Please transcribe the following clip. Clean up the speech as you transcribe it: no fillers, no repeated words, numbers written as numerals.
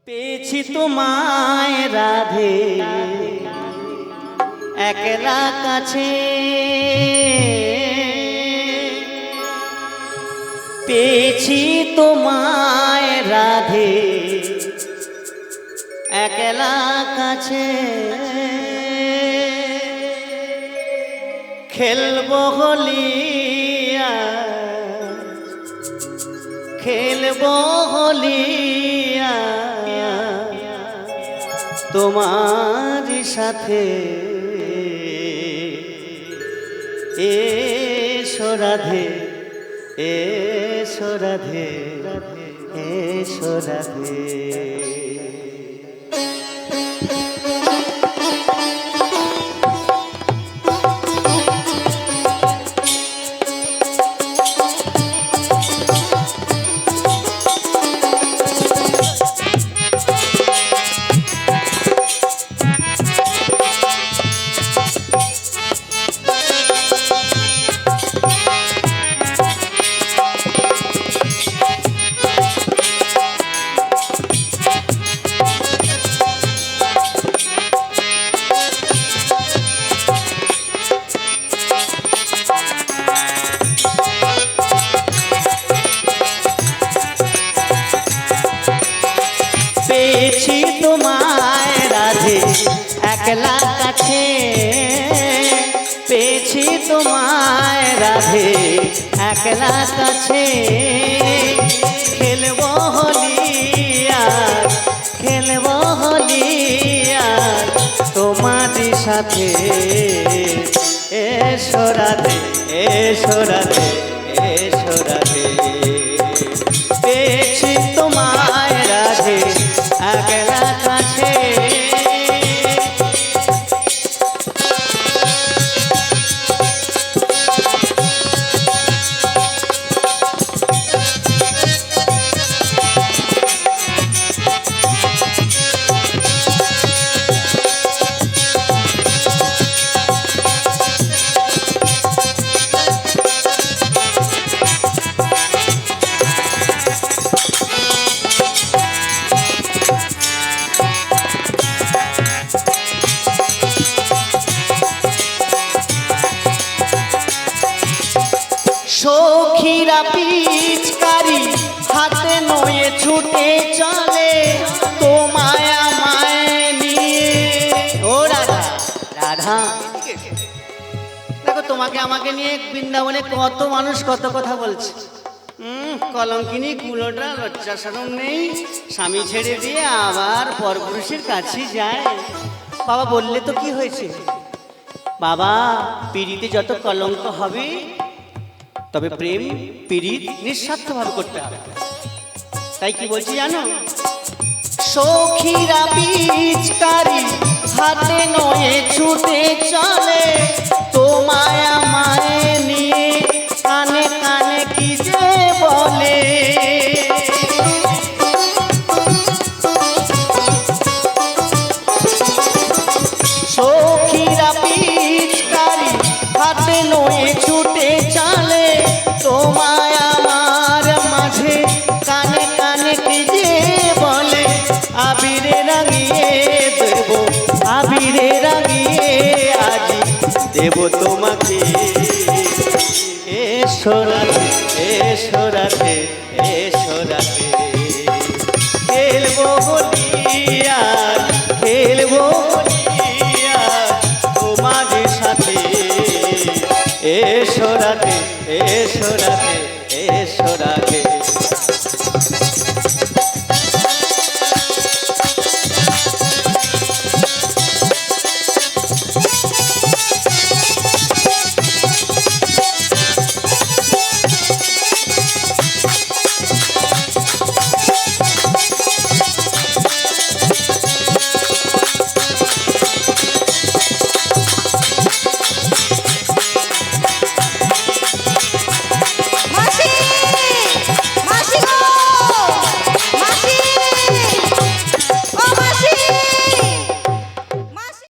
পেয়েছি তোমায় রাধে একলা কাছে, পেয়েছি তোমায় রাধে একলা কাছে, খেলবো হোলিয়া খেলবো হোলিয়া তোমার সাথে, এসো রাধে এসো রাধে এসো রাধে। পেয়েছি তোমায় রাধে একলা কাছে, পেয়েছি তোমায় রাধে একলা কাছে, খেলবো হোলিয়া খেলবো হোলিয়া তোমার সাথে, এসো রাধে এসো রাধে এসো রাধে। পেয়েছি তোমায় রাধে একলা কাছে, সখীরা পিচকারি হাতে নয়ে ছুটে চলে তোমায় আমায় নিয়ে। ও রাধা রাধা, দেখো তোমাকে আমাকে নিয়ে বৃন্দাবনে কত মানুষ কত কথা বলছে। কলঙ্কিনী কুলোটা লজ্জা শরম নেই, স্বামী ছেড়ে দিয়ে আবার পরপুরুষের কাছে যায়। বাবা বললে তো কি হয়েছে, বাবা পিড়িতে যত কলঙ্ক হবে তবে প্রেম পীড়িত নিঃস্বার্থভাবে করতে হবে। তাই কি বলছি জানো, সখীরা পিচকারি হাতে নয়ে ছুটে চলে তোমায় আমায় নিয়ে, কানে কানে কি যে বলে। সখীরা পিচকারি হাতে নয়ে ছুটে চলে তোমায় আমার মাঝে, কানে কানে কি যে বলে। আবিরে রাঙিয়ে দেব আবিরে রাঙিয়ে আজি দেব তোমাকে, এসো রাধে এসো রাধে এসো রাধে।